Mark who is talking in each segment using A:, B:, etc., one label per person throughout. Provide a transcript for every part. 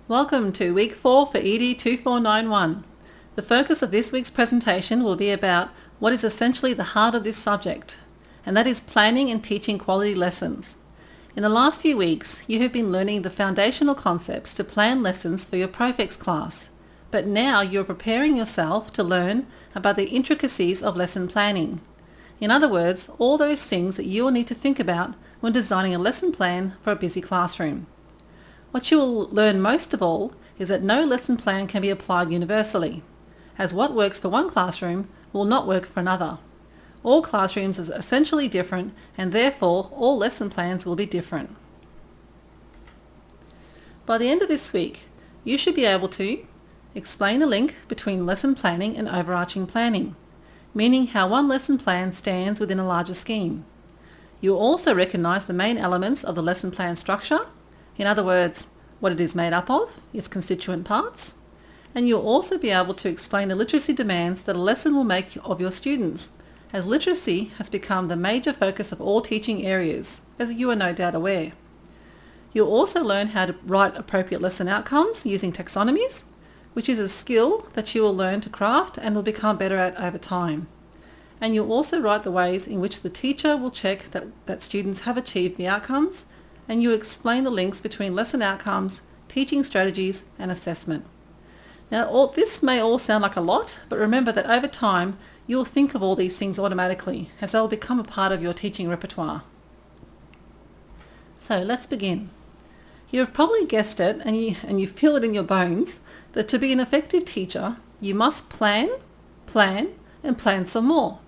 A: Welcome to Week 4 for ED 2491. The focus of this week's presentation will be about what is essentially the heart of this subject, and that is planning and teaching quality lessons. In the last few weeks, you have been learning the foundational concepts to plan lessons for your Profex class, but now you're preparing yourself to learn about the intricacies of lesson planning. In other words, all those things that you will need to think about when designing a lesson plan for a busy classroom. What you will learn most of all is that no lesson plan can be applied universally, as what works for one classroom will not work for another. All classrooms are essentially different, and therefore all lesson plans will be different. By the end of this week, you should be able to explain the link between lesson planning and overarching planning, meaning how one lesson plan stands within a larger scheme. You will also recognise the main elements of the lesson plan structure, in other words, what it is made up of, its constituent parts, and you'll also be able to explain the literacy demands that a lesson will make of your students, as literacy has become the major focus of all teaching areas, as you are no doubt aware. You'll also learn how to write appropriate lesson outcomes using taxonomies, which is a skill that you will learn to craft and will become better at over time. And you'll also write the ways in which the teacher will check that students have achieved the outcomes, and you explain the links between lesson outcomes, teaching strategies, and assessment. Now, this may all sound like a lot, but remember that over time, you'll think of all these things automatically, as they'll become a part of your teaching repertoire. So let's begin. You have probably guessed it, and you feel it in your bones, that to be an effective teacher, you must plan, and plan some more.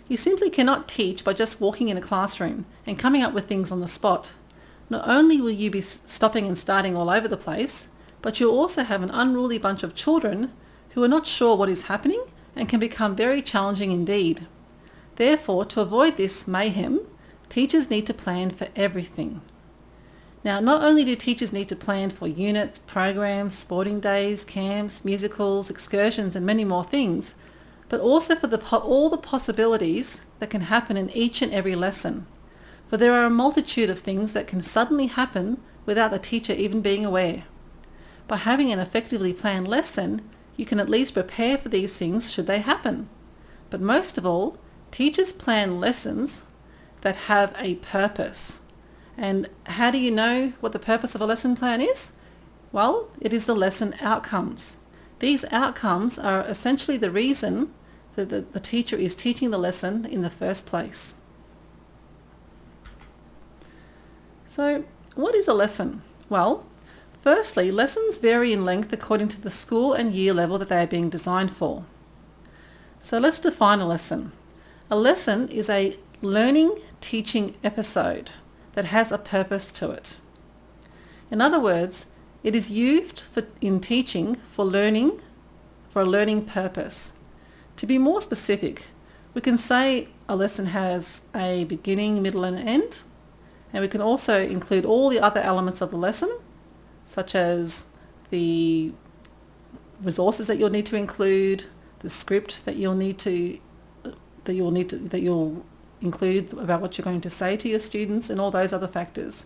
A: You simply cannot teach by just walking in a classroom and coming up with things on the spot. Not only will you be stopping and starting all over the place, but you'll also have an unruly bunch of children who are not sure what is happening and can become very challenging indeed. Therefore, to avoid this mayhem, teachers need to plan for everything. Now, not only do teachers need to plan for units, programs, sporting days, camps, musicals, excursions, and many more things, but also for all the possibilities that can happen in each and every lesson. For there are a multitude of things that can suddenly happen without the teacher even being aware. By having an effectively planned lesson, you can at least prepare for these things should they happen. But most of all, teachers plan lessons that have a purpose. And how do you know what the purpose of a lesson plan is? Well, it is the lesson outcomes. These outcomes are essentially the reason that the teacher is teaching the lesson in the first place. So, what is a lesson? Well, firstly, lessons vary in length according to the school and year level that they are being designed for. So let's define a lesson. A lesson is a learning, teaching episode that has a purpose to it. In other words, it is used in teaching for a learning purpose. To be more specific, we can say a lesson has a beginning, middle and end, and we can also include all the other elements of the lesson, such as the resources that you'll need to include, the script that you'll include about what you're going to say to your students, and all those other factors.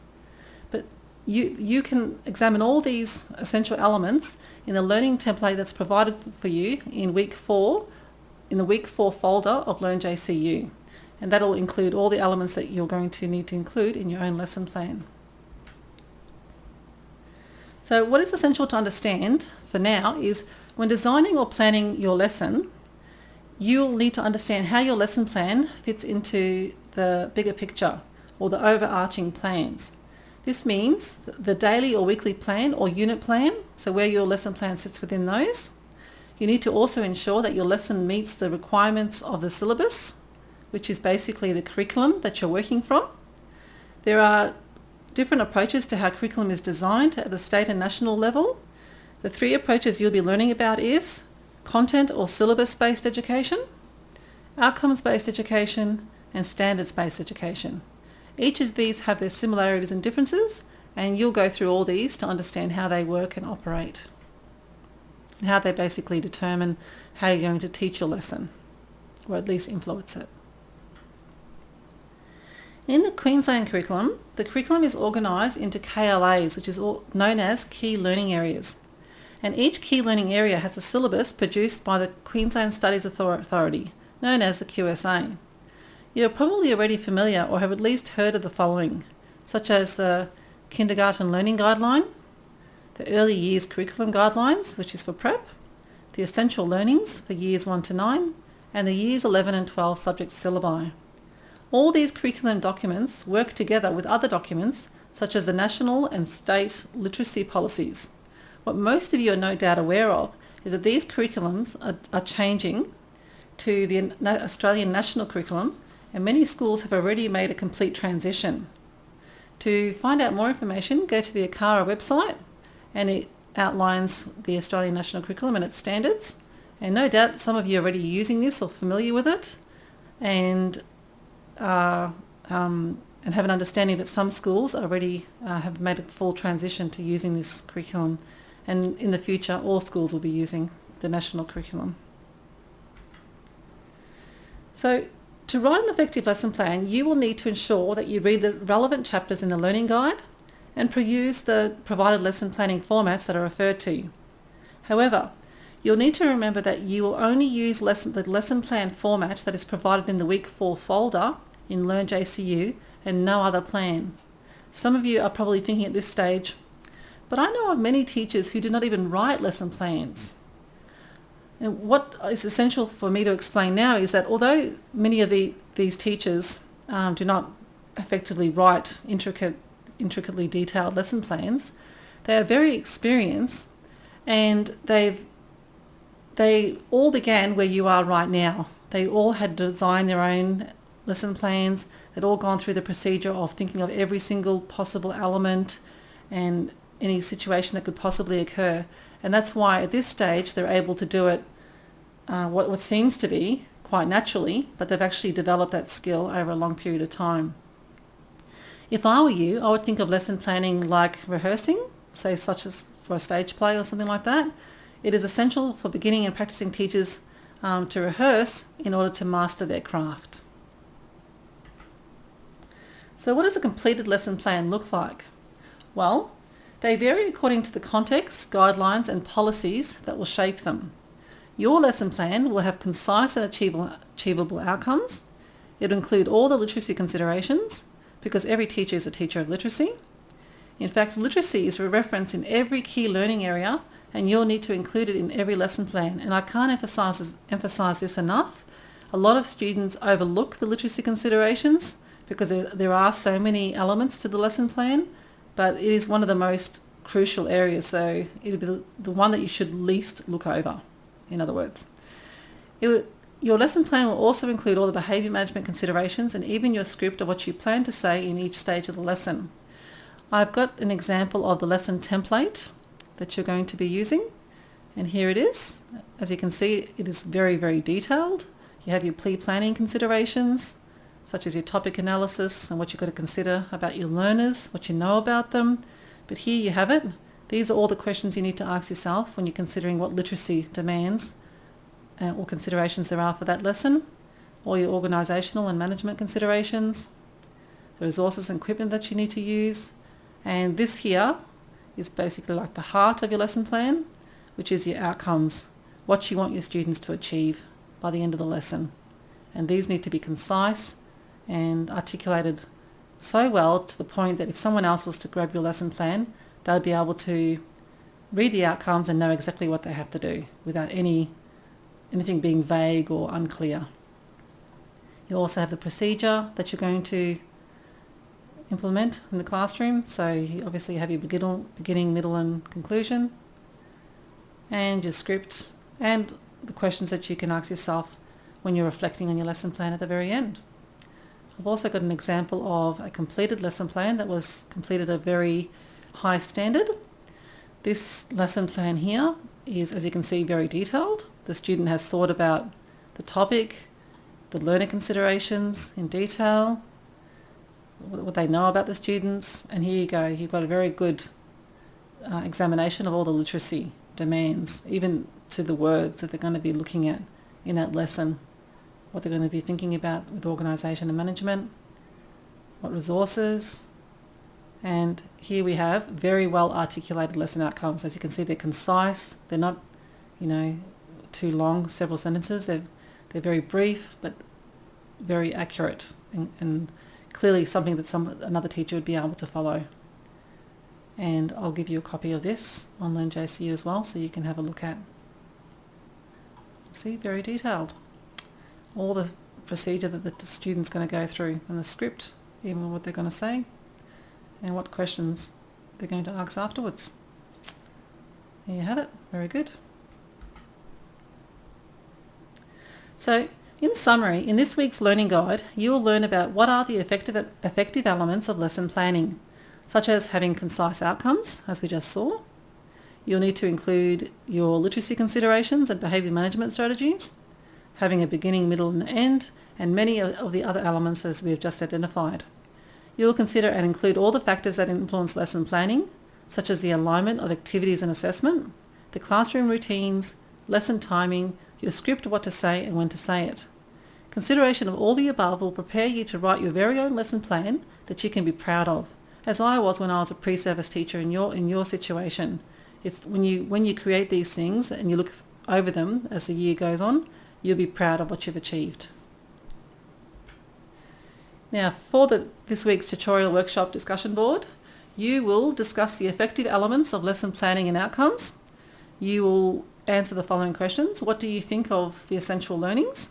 A: But you can examine all these essential elements in the learning template that's provided for you in week 4, in the week 4 folder of LearnJCU. And that'll include all the elements that you're going to need to include in your own lesson plan. So what is essential to understand for now is when designing or planning your lesson, you'll need to understand how your lesson plan fits into the bigger picture or the overarching plans. This means the daily or weekly plan or unit plan, so where your lesson plan sits within those. You need to also ensure that your lesson meets the requirements of the syllabus, which is basically the curriculum that you're working from. There are different approaches to how curriculum is designed at the state and national level. The 3 approaches you'll be learning about is content or syllabus-based education, outcomes-based education, and standards-based education. Each of these have their similarities and differences, and you'll go through all these to understand how they work and operate, and how they basically determine how you're going to teach your lesson, or at least influence it. In the Queensland curriculum, the curriculum is organised into KLAs, which is known as Key Learning Areas. And each key learning area has a syllabus produced by the Queensland Studies Authority, known as the QSA. You're probably already familiar or have at least heard of the following, such as the Kindergarten Learning Guideline, the Early Years Curriculum Guidelines, which is for prep, the Essential Learnings for Years 1 to 9, and the Years 11 and 12 subject syllabi. All these curriculum documents work together with other documents, such as the national and state literacy policies. What most of you are no doubt aware of is that these curriculums are changing to the Australian national curriculum, and many schools have already made a complete transition. To find out more information, go to the ACARA website, and it outlines the Australian national curriculum and its standards. And no doubt some of you are already using this or familiar with it, and have an understanding that some schools already have made a full transition to using this curriculum. And in the future, all schools will be using the national curriculum. So to write an effective lesson plan, you will need to ensure that you read the relevant chapters in the learning guide and peruse the provided lesson planning formats that are referred to. However, you'll need to remember that you will only use the lesson plan format that is provided in the Week 4 folder in Learn JCU and no other plan. Some of you are probably thinking at this stage, but I know of many teachers who do not even write lesson plans. And what is essential for me to explain now is that although many of these teachers do not effectively write intricately detailed lesson plans, they are very experienced, and they all began where you are right now. They all had designed their own lesson plans. They'd all gone through the procedure of thinking of every single possible element and any situation that could possibly occur. And that's why at this stage they're able to do it what seems to be quite naturally, but they've actually developed that skill over a long period of time. If I were you, I would think of lesson planning like rehearsing, say such as for a stage play or something like that. It is essential for beginning and practicing teachers to rehearse in order to master their craft. So what does a completed lesson plan look like? Well, they vary according to the context, guidelines and policies that will shape them. Your lesson plan will have concise and achievable outcomes. It will include all the literacy considerations, because every teacher is a teacher of literacy. In fact, literacy is referenced in every key learning area, and you'll need to include it in every lesson plan. And I can't emphasize this enough. A lot of students overlook the literacy considerations because there are so many elements to the lesson plan, but it is one of the most crucial areas, so it'll be the one that you should least look over, in other words. Your lesson plan will also include all the behaviour management considerations and even your script of what you plan to say in each stage of the lesson. I've got an example of the lesson template that you're going to be using, and here it is. As you can see, it is very, very detailed. You have your pre-planning considerations, such as your topic analysis and what you've got to consider about your learners, what you know about them. But here you have it. These are all the questions you need to ask yourself when you're considering what literacy demands or considerations there are for that lesson, all your organisational and management considerations, the resources and equipment that you need to use. And this here is basically like the heart of your lesson plan, which is your outcomes, what you want your students to achieve by the end of the lesson. And these need to be concise and articulated so well to the point that if someone else was to grab your lesson plan, they'll be able to read the outcomes and know exactly what they have to do without anything being vague or unclear. You also have the procedure that you're going to implement in the classroom. So you obviously have your beginning, middle and conclusion, and your script and the questions that you can ask yourself when you're reflecting on your lesson plan at the very end. I've also got an example of a completed lesson plan that was completed at a very high standard. This lesson plan here is, as you can see, very detailed. The student has thought about the topic, the learner considerations in detail, what they know about the students, and here you go, you've got a very good examination of all the literacy demands, even to the words that they're going to be looking at in that lesson, what they're going to be thinking about with organisation and management. what resources, and here we have very well articulated lesson outcomes. As you can see, they're concise, they're not, too long, several sentences, they're very brief but very accurate and clearly something that another teacher would be able to follow. And I'll give you a copy of this on LearnJCU as well, so you can have a look at. See, very detailed. All the procedure that the student's going to go through, and the script, even what they're going to say, and what questions they're going to ask afterwards. There you have it. Very good. So, in summary, in this week's learning guide, you will learn about what are the effective elements of lesson planning, such as having concise outcomes, as we just saw. You'll need to include your literacy considerations and behaviour management strategies, having a beginning, middle and end, and many of the other elements as we have just identified. You will consider and include all the factors that influence lesson planning, such as the alignment of activities and assessment, the classroom routines, lesson timing, your script, what to say and when to say it. Consideration of all the above will prepare you to write your very own lesson plan that you can be proud of, as I was when I was a pre-service teacher in your situation. It's when you create these things and you look over them as the year goes on, you'll be proud of what you've achieved. Now, for this week's tutorial workshop discussion board, you will discuss the effective elements of lesson planning and outcomes. You will answer the following questions. What do you think of the essential learnings?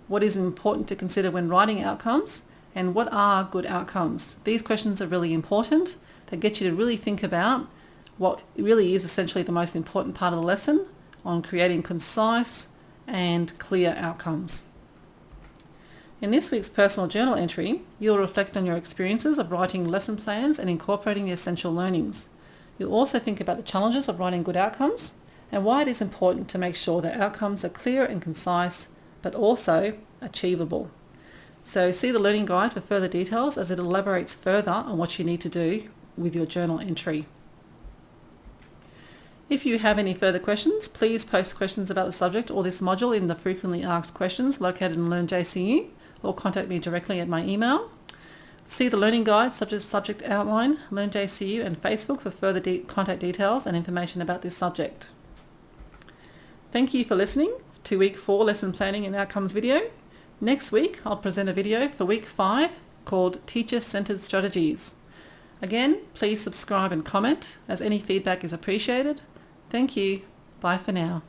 A: What is important to consider when writing outcomes? And what are good outcomes? These questions are really important. They get you to really think about what really is essentially the most important part of the lesson on creating concise and clear outcomes. In this week's personal journal entry, you'll reflect on your experiences of writing lesson plans and incorporating the essential learnings. You'll also think about the challenges of writing good outcomes and why it is important to make sure that outcomes are clear and concise, but also achievable. So see the learning guide for further details as it elaborates further on what you need to do with your journal entry. If you have any further questions, please post questions about the subject or this module in the frequently asked questions located in LearnJCU, or contact me directly at my email. See the learning guide, subject outline, LearnJCU and Facebook for further contact details and information about this subject. Thank you for listening to week 4 lesson planning and outcomes video. Next week I'll present a video for week 5 called Teacher-Centered Strategies. Again, please subscribe and comment as any feedback is appreciated. Thank you. Bye for now.